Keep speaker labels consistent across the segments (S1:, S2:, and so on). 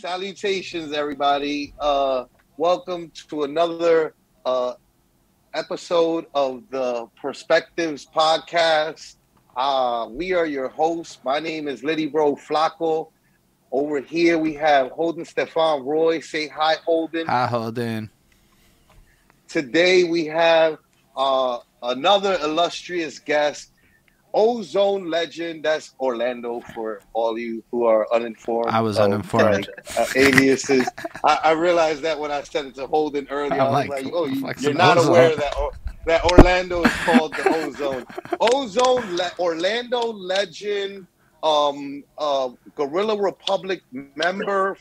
S1: Salutations, everybody. Welcome to another episode of the Perspectives podcast. We are your hosts. My name is Littyyy Bro Flacko. Over here we have Holden Stephan Roy. Say hi, Holden.
S2: Hi, Holden.
S1: Today we have another illustrious guest. Ozone legend, that's Orlando for all you who are uninformed.
S2: I was uninformed.
S1: Aliases. I realized that when I said it to Holden earlier. I was like, oh, you're not
S2: ozone.
S1: aware that Orlando is called the Ozone. Orlando legend, Guerrilla Republic member,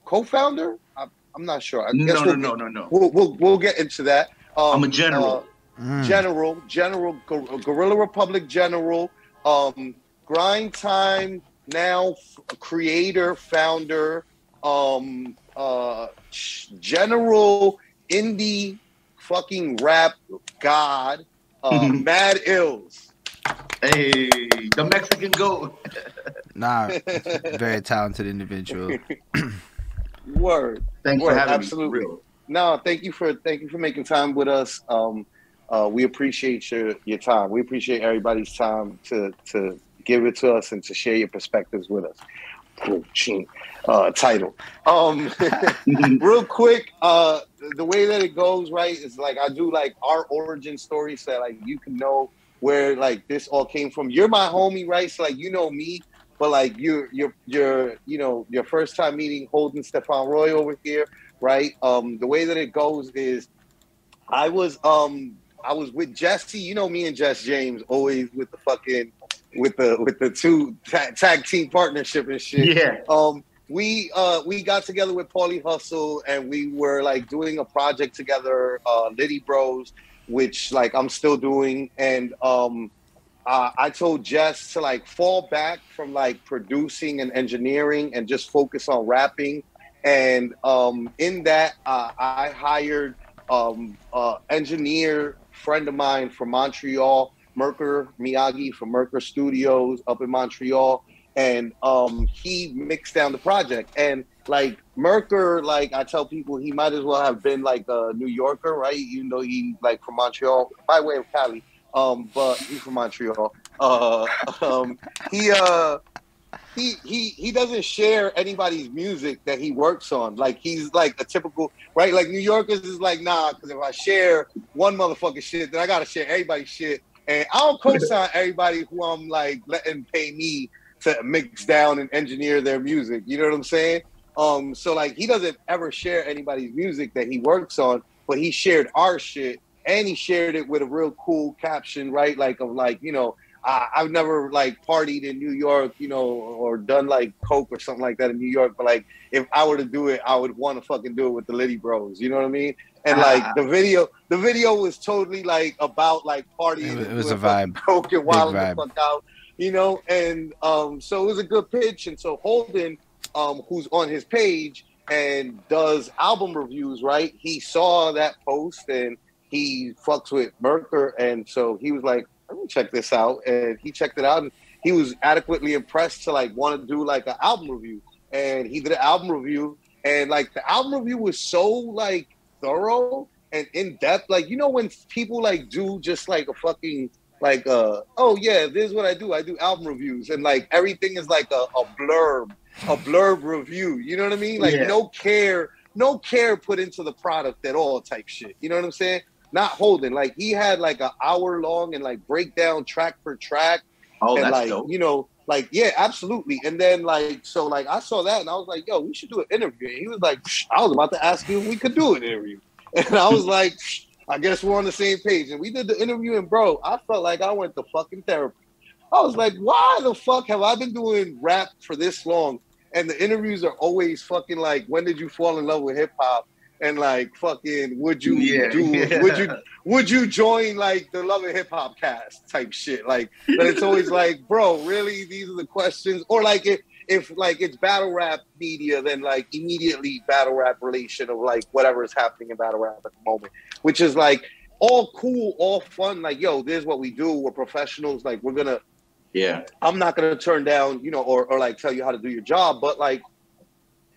S1: co-founder? I'm not sure. I guess
S3: No.
S1: We'll get into that.
S3: I'm a general.
S1: General, Guerrilla Republic General, Grind Time now creator, founder, general indie fucking rap god, MADD ILLZ.
S3: Hey, the Mexican goat.
S1: Nah,
S2: very talented individual.
S1: Word.
S3: Thanks for having
S1: absolutely.
S3: me. Real.
S1: No, thank you for making time with us. We appreciate your time. We appreciate everybody's time to give it to us and to share your perspectives with us. Title. Real quick, the way that it goes, right, is like I do like our origin story so that, like, you can know where like this all came from. You're my homie, right? So like you know me, but like you're your first time meeting Holden Stephan Roy over here, right? The way that it goes is I was with Jesse. You know me and Jess James always with the fucking with the two tag team partnership and shit.
S3: Yeah.
S1: We got together with Paulie Hustle and we were like doing a project together, Littyyy Bros, which like I'm still doing. And I told Jess to like fall back from like producing and engineering and just focus on rapping. And in that, I hired engineer friend of mine from Montreal, Merker Miyagi from Merker Studios up in Montreal, and he mixed down the project. And like Merker, like I tell people, he might as well have been like a New Yorker, right? Even though he like from Montreal, by way of Cali, but he's from Montreal. He doesn't share anybody's music that he works on. Like he's like a typical, right? Like New Yorkers is like, nah, because if I share one motherfucking shit, then I gotta share everybody's shit. And I don't co-sign everybody who I'm like letting pay me to mix down and engineer their music. You know what I'm saying? So like he doesn't ever share anybody's music that he works on, but he shared our shit and he shared it with a real cool caption, right? Like of like, you know, I've never like partied in New York, you know, or done like coke or something like that in New York. But like, if I were to do it, I would want to fucking do it with the Littyyy Bros. You know what I mean? And like the video was totally like about like partying.
S2: It was a vibe,
S1: coke and wilding the fuck out, you know. And so it was a good pitch. And so Holden, who's on his page and does album reviews, right? He saw that post and he fucks with Merker, and so he was like, let me check this out. And he checked it out and he was adequately impressed to like want to do like an album review. And he did an album review and like the album review was so like thorough and in depth. Like, you know, when people like do just like a fucking like, oh yeah, this is what I do album reviews. And like everything is like a blurb review. You know what I mean? Like no care put into the product at all type shit. You know what I'm saying? Not Holden, like he had like an hour long and like breakdown track for track.
S3: Oh,
S1: and
S3: that's
S1: like
S3: dope.
S1: You know, like yeah, absolutely. And then like so like I saw that and I was like, yo, we should do an interview. And he was like, I was about to ask you if we could do an interview, and I was like, I guess we're on the same page. And we did the interview, and bro, I felt like I went to fucking therapy. I was like, why the fuck have I been doing rap for this long? And the interviews are always fucking like, when did you fall in love with hip hop? And like fucking, would you join like the Love and Hip Hop cast type shit? Like, but it's always like, bro, really? These are the questions? Or like if like it's battle rap media, then like immediately battle rap relation of like whatever is happening in battle rap at the moment, which is like all cool, all fun. Like, yo, this is what we do. We're professionals. Like, I'm not gonna turn down, you know, or like tell you how to do your job, but like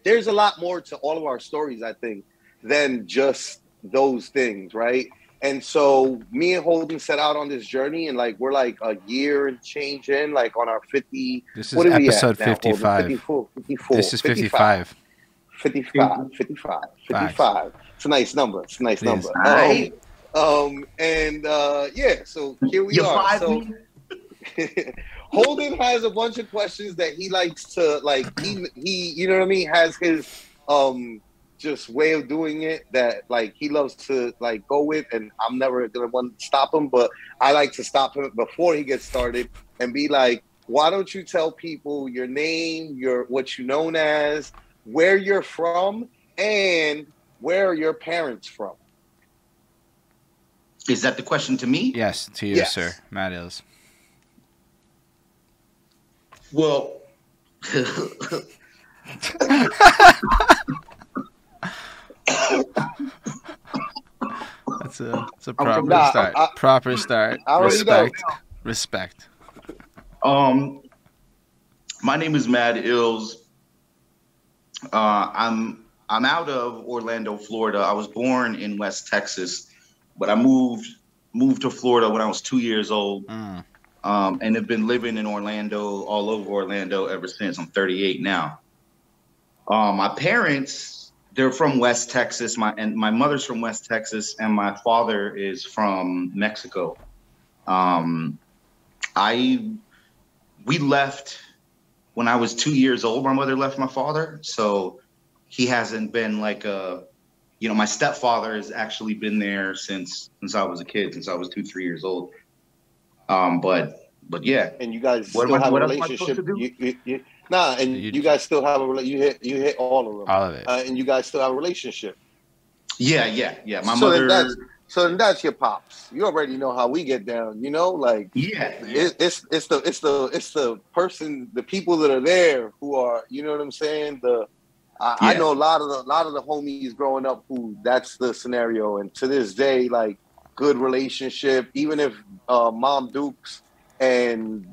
S1: there's a lot more to all of our stories, I think, than just those things, right? And so me and Holden set out on this journey, and like we're like a year and change in, like on our 50.
S2: This is
S1: what are we
S2: episode
S1: at now,
S2: 55.
S1: 54, 54.
S2: This is 55.
S1: 55. It's a nice number. It's a nice number.
S3: Right.
S1: Yeah, so here we
S3: You
S1: are.
S3: five
S1: So
S3: me?
S1: Holden has a bunch of questions that he likes to like. He you know what I mean, has his just way of doing it that like he loves to like go with, and I'm never gonna want to stop him, but I like to stop him before he gets started and be like, why don't you tell people your name, your what you're known as, where you're from, and where are your parents from?
S3: Is that the question to me?
S2: Yes, to you,
S1: Yes.
S2: sir. MADD ILLZ.
S3: Well,
S2: It's a
S3: from
S2: proper
S1: Nah,
S2: start. Proper start.
S1: I already know.
S2: Respect.
S3: my name is MADD ILLZ. I'm out of Orlando, Florida. I was born in West Texas, but I moved to Florida when I was 2 years old. And have been living in Orlando, all over Orlando ever since. I'm 38 now. My parents, they're from West Texas. My mother's from West Texas, and my father is from Mexico. We left when I was 2 years old. My mother left my father, so he hasn't been like my stepfather has actually been there since I was a kid, since I was 2-3 years old. But yeah.
S1: And you guys
S3: What
S1: still
S3: am I-
S1: have
S3: what
S1: a
S3: else am I supposed
S1: relationship.
S3: to do?
S1: You guys still have a you hit all of them.
S2: All of it.
S1: And you guys still have a relationship.
S3: Yeah. My
S1: So
S3: mother.
S1: then that's your pops. You already know how we get down. You know, like
S3: Yeah.
S1: it's the person, the people that are there who are, you know what I'm saying. I know a lot of the homies growing up who that's the scenario, and to this day, like good relationship, even if Mom Dukes and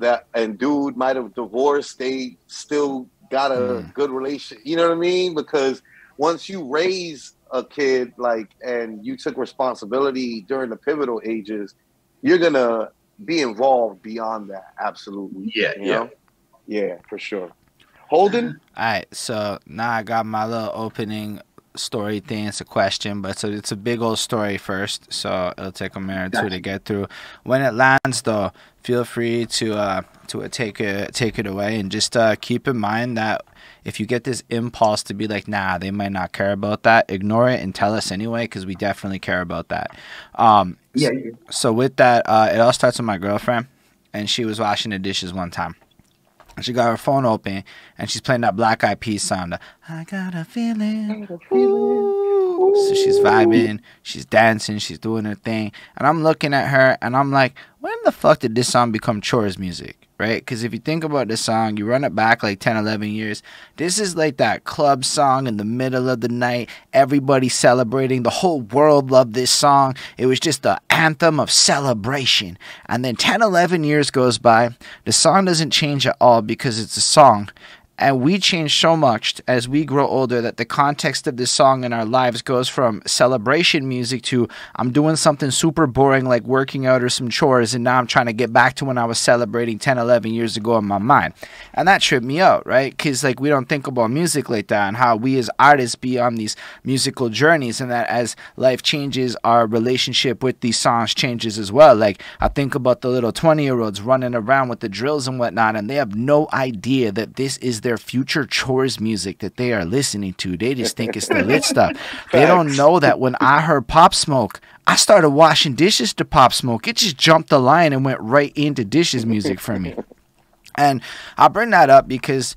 S1: dude might have divorced, they still got a good relation. You know what I mean? Because once you raise a kid like and you took responsibility during the pivotal ages, you're gonna be involved beyond that. Absolutely.
S3: Yeah.
S1: You know? Yeah, for sure. Holden?
S2: All right, so now I got my little opening story thing. It's a question, but it's a big old story first, so it'll take a minute or two to get through. When it lands, though, feel free to take it away, and just keep in mind that if you get this impulse to be like, nah, they might not care about that, ignore it and tell us anyway, because we definitely care about that. So with that, it all starts with my girlfriend, and she was washing the dishes one time. She got her phone open, and she's playing that Black Eyed Peas song. I got a feeling. Ooh. So she's vibing, she's dancing, she's doing her thing. And I'm looking at her, and I'm like, when the fuck did this song become chores music? Right? Because if you think about this song, you run it back like 10, 11 years. This is like that club song in the middle of the night. Everybody celebrating. The whole world loved this song. It was just the anthem of celebration. And then 10, 11 years goes by. The song doesn't change at all because it's a song. And we change so much as we grow older that the context of this song in our lives goes from celebration music to I'm doing something super boring like working out or some chores, and now I'm trying to get back to when I was celebrating 10, 11 years ago in my mind. And that tripped me out, right? Because like we don't think about music like that, and how we as artists be on these musical journeys, and that as life changes, our relationship with these songs changes as well. Like I think about the little 20-year-olds running around with the drills and whatnot, and they have no idea that this is their future chores music that they are listening to. They just think it's the lit stuff. They don't know that when I heard Pop Smoke, I started washing dishes to Pop Smoke. It just jumped the line and went right into dishes music for me. And I'll bring that up because,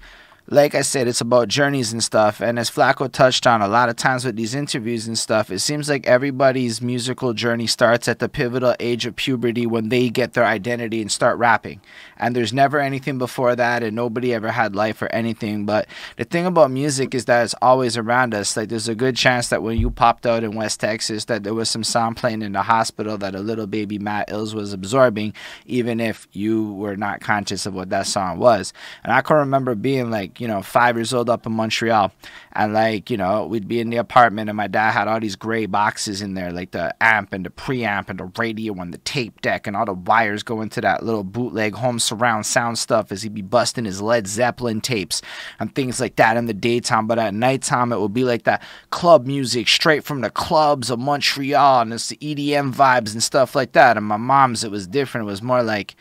S2: like I said, it's about journeys and stuff. And as Flacko touched on, a lot of times with these interviews and stuff, it seems like everybody's musical journey starts at the pivotal age of puberty when they get their identity and start rapping. And there's never anything before that, and nobody ever had life or anything. But the thing about music is that it's always around us. Like there's a good chance that when you popped out in West Texas that there was some sound playing in the hospital that a little baby MADD ILLZ was absorbing, even if you were not conscious of what that song was. And I can remember being like, you know, 5 years old up in Montreal. And like, you know, we'd be in the apartment and my dad had all these gray boxes in there, like the amp and the preamp and the radio and the tape deck, and all the wires go into that little bootleg home surround sound stuff as he'd be busting his Led Zeppelin tapes and things like that in the daytime. But at nighttime, it would be like that club music straight from the clubs of Montreal, and it's the EDM vibes and stuff like that. And my mom's, it was different. It was more like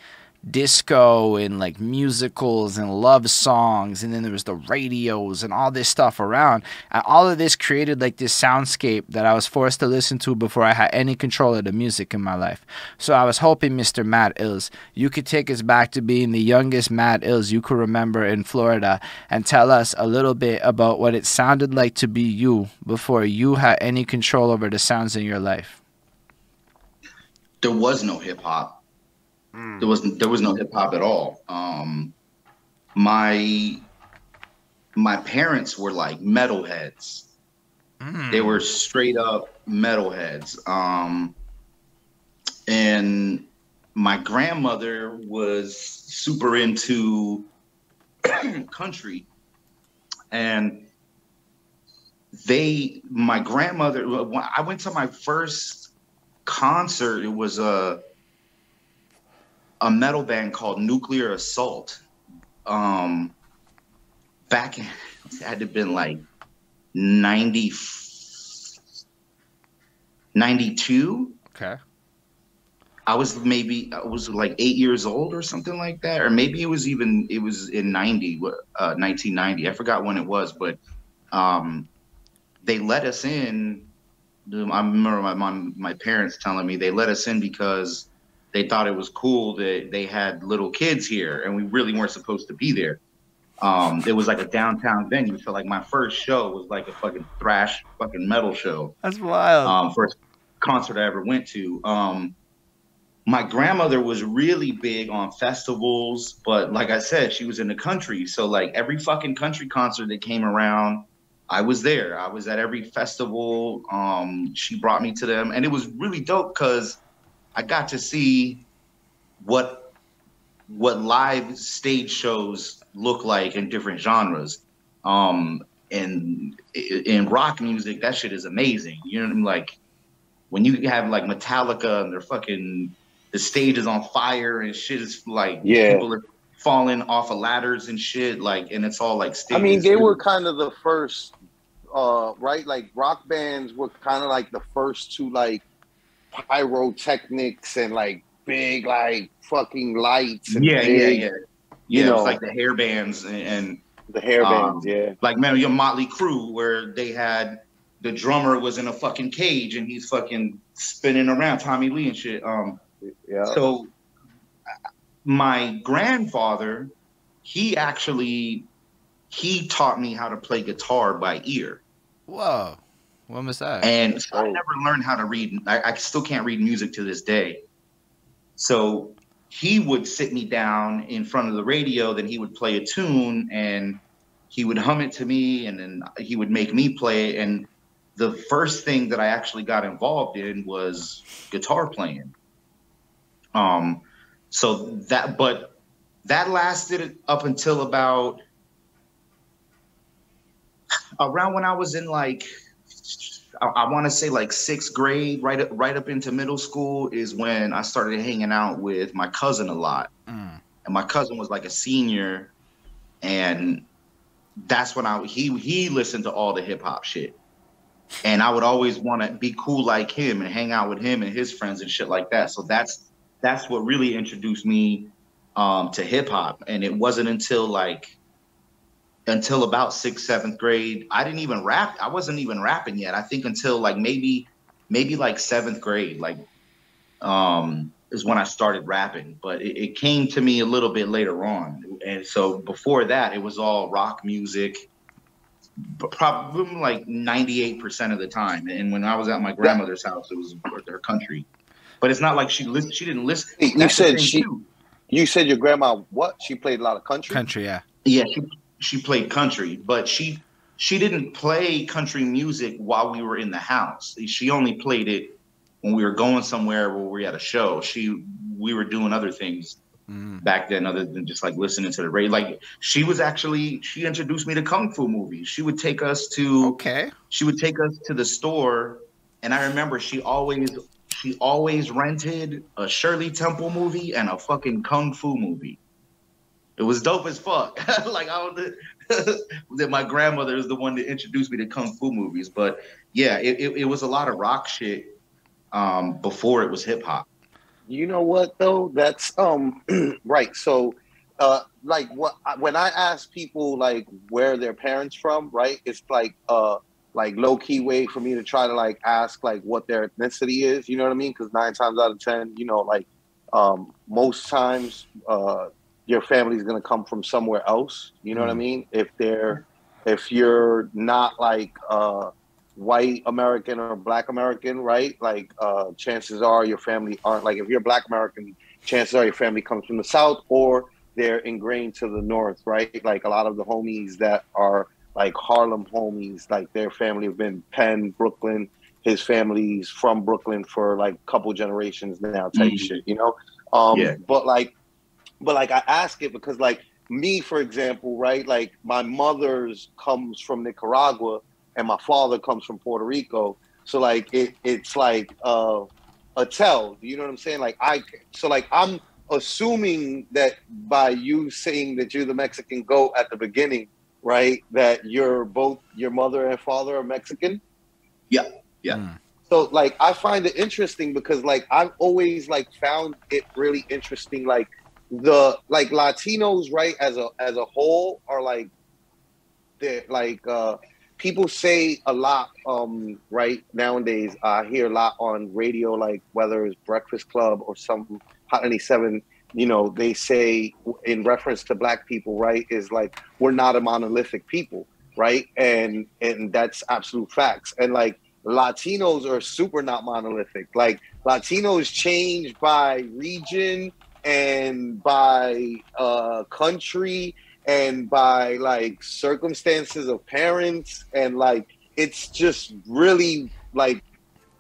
S2: disco and like musicals and love songs, and then there was the radios and all this stuff around, and all of this created like this soundscape that I was forced to listen to before I had any control of the music in my life. So I was hoping, Mr. MADD ILLZ, you could take us back to being the youngest MADD ILLZ you could remember in Florida and tell us a little bit about what it sounded like to be you before you had any control over the sounds in your life.
S3: There was no hip hop. There was no hip hop at all. My parents were like metalheads. They were straight up metalheads. And my grandmother was super into country, and my grandmother, when I went to my first concert, it was a metal band called Nuclear Assault. Back in, it had to have been like 92.
S2: Okay.
S3: I was like 8 years old or something like that. Or maybe it was in 1990. I forgot when it was, but they let us in. I remember my parents telling me they let us in because they thought it was cool that they had little kids here, and we really weren't supposed to be there. It was like a downtown venue, so like my first show was like a fucking thrash fucking metal show.
S2: That's wild.
S3: First concert I ever went to. My grandmother was really big on festivals, but like I said, she was in the country, so like every fucking country concert that came around, I was there. I was at every festival. She brought me to them, and it was really dope because I got to see what live stage shows look like in different genres. And in rock music, that shit is amazing. You know what I mean? Like when you have like Metallica and the stage is on fire and shit is like, people are falling off of ladders and shit. Like, and it's all like stages.
S1: I mean, they were kind of the first, right? Like rock bands were kind of like the first to like pyrotechnics and like big like fucking lights and
S3: you know, it's like the hair bands and
S1: the hair bands,
S3: like man, your Motley Crue, where they had the drummer was in a fucking cage and he's fucking spinning around, Tommy Lee and shit. So my grandfather, he taught me how to play guitar by ear.
S2: Whoa. When was that?
S3: And so I never learned how to read. I still can't read music to this day. So he would sit me down in front of the radio, then he would play a tune and he would hum it to me, and then he would make me play. And the first thing that I actually got involved in was guitar playing. So that lasted up until about around when I was in like, I want to say like 6th grade, right up into middle school is when I started hanging out with my cousin a lot. And my cousin was like a senior, and that's when he listened to all the hip hop shit. And I would always want to be cool like him and hang out with him and his friends and shit like that. So that's what really introduced me to hip hop. And it wasn't until about 6th, 7th grade, I didn't even rap. I wasn't even rapping yet. I think until like maybe like 7th grade, like is when I started rapping. But it came to me a little bit later on. And so before that, it was all rock music, probably like 98% of the time. And when I was at my grandmother's house, it was her country. But it's not like she didn't listen.
S1: You said your grandma, what? She played a lot of country?
S2: Country, yeah.
S3: Yeah, she played country, but she didn't play country music while we were in the house. She only played it when we were going somewhere where we had a show. We were doing other things back then, other than just like listening to the radio. Like she introduced me to kung fu movies. She would take us to the store, and I remember she always rented a Shirley Temple movie and a fucking kung fu movie. It was dope as fuck. Like that my grandmother is the one that introduced me to kung fu movies. But yeah, it was a lot of rock shit before it was hip hop.
S1: You know what though? That's right. So like when I ask people like where their parents from, right? It's like low key way for me to try to like ask like what their ethnicity is. You know what I mean? Because 9 times out of 10, you know, like most times your family's gonna come from somewhere else. You know what I mean? If you're not like white American or black American, right? Like chances are your family aren't like, if you're Black American, chances are your family comes from the South or they're ingrained to the North, right? Like a lot of the homies that are like Harlem homies, like their family have been Penn, Brooklyn. His family's from Brooklyn for like a couple generations now, type shit, you know? But like I ask it because like me, for example, right? Like my mother's comes from Nicaragua and my father comes from Puerto Rico. So like it's like a tell, you know what I'm saying? Like I'm assuming that by you saying that you're the Mexican goat at the beginning, right? That you're both, your mother and father are Mexican.
S3: Yeah. Yeah.
S1: So like I find it interesting because like I've always like found it really interesting, like the like Latinos, right, as a whole are like they're like people say a lot right nowadays. I hear a lot on radio, like whether it's Breakfast Club or some Hot 97, you know, they say in reference to Black people, right, is like we're not a monolithic people, right? And that's absolute facts. And like Latinos are super not monolithic. Like Latinos change by region and by country and by like circumstances of parents, and like it's just really like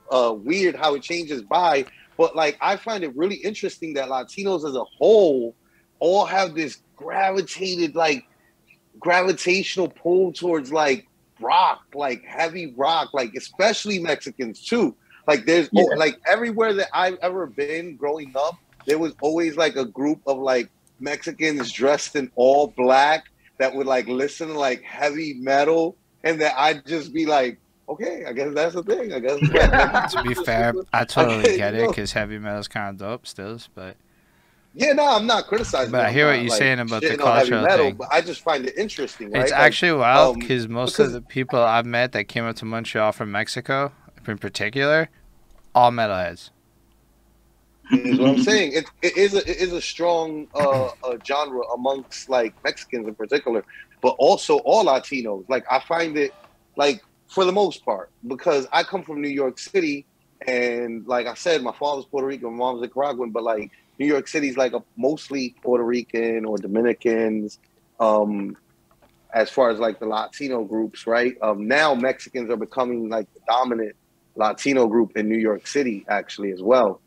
S1: weird how it changes by. But like I find it really interesting that Latinos as a whole all have this gravitational pull towards like rock, like heavy rock, like especially Mexicans too. Like there's like everywhere that I've ever been growing up, there was always like a group of like Mexicans dressed in all black that would like listen to like heavy metal, and that I'd just be like, okay, I guess that's the thing. I guess
S2: to be fair, I totally get it because heavy metal's kind of dope still, but
S1: yeah, no, I'm not criticizing.
S2: But I hear what you're saying about the cultural thing.
S1: But I just find it interesting. Right?
S2: It's actually wild because most of the people I've met that came up to Montreal from Mexico, in particular, all metalheads.
S1: Is what I'm saying. It is a strong genre amongst like Mexicans in particular, but also all Latinos. Like I find it like for the most part, because I come from New York City, and like I said, my father's Puerto Rican, my mom's Nicaraguan, but like New York City's like mostly Puerto Rican or Dominicans, as far as like the Latino groups, right? Now Mexicans are becoming like the dominant Latino group in New York City, actually, as well,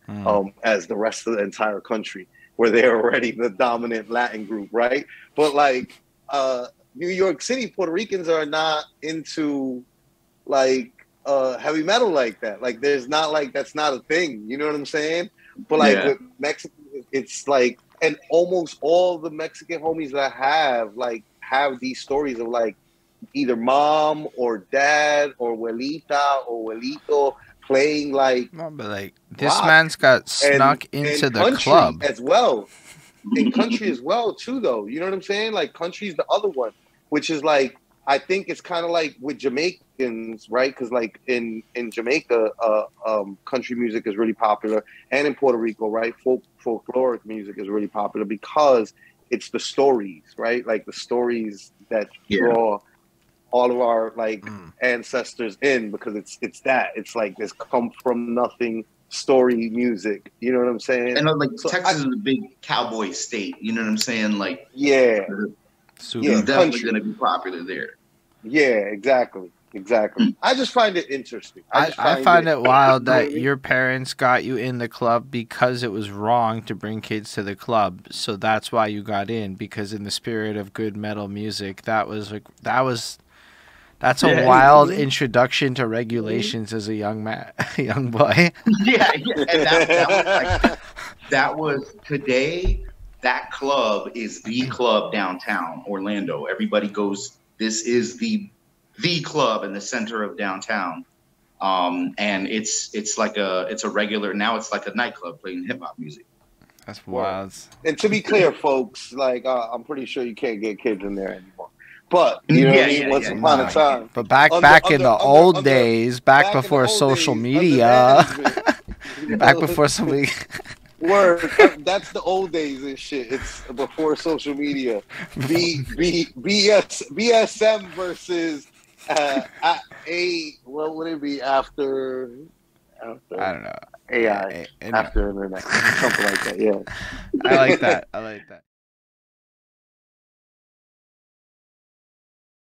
S1: as the rest of the entire country, where they're already the dominant Latin group, right? But like New York City, Puerto Ricans are not into like heavy metal like that. Like there's not like, that's not a thing, you know what I'm saying? But like with Mexican, it's like, and almost all the Mexican homies that I have these stories of like either mom or dad or abuelita or abuelito playing like
S2: no, but like this man's got snuck into the club
S1: as well. In country as well too, though. You know what I'm saying? Like country's the other one, which is like I think it's kind of like with Jamaicans, right? Because like in Jamaica, country music is really popular, and in Puerto Rico, right, folkloric music is really popular because it's the stories, right? Like the stories that draw all of our like ancestors in, because it's like this come from nothing story music. You know what I'm saying?
S3: And like so Texas is a big cowboy state. You know what I'm saying? Like
S1: it's
S3: definitely going to be popular there.
S1: Yeah, exactly. Exactly. I just find it interesting.
S2: I find it wild that your parents got you in the club because it was wrong to bring kids to the club. So that's why you got in, because in the spirit of good metal music, that's a wild introduction to regulations as a young boy.
S3: Yeah. And that was today. That club is the club downtown Orlando. Everybody goes. This is the club in the center of downtown, and it's like a regular, now it's like a nightclub playing hip hop music.
S2: That's wild.
S1: And to be clear, folks, like I'm pretty sure you can't get kids in there anymore. But you know what I mean? Once upon a time.
S2: But back in the old days, back before social media, back before somebody.
S1: Word, that's the old days and shit. It's before social media. BSM versus what would it be after?
S2: I don't know.
S1: AI after internet, something like that. Yeah,
S2: I like that.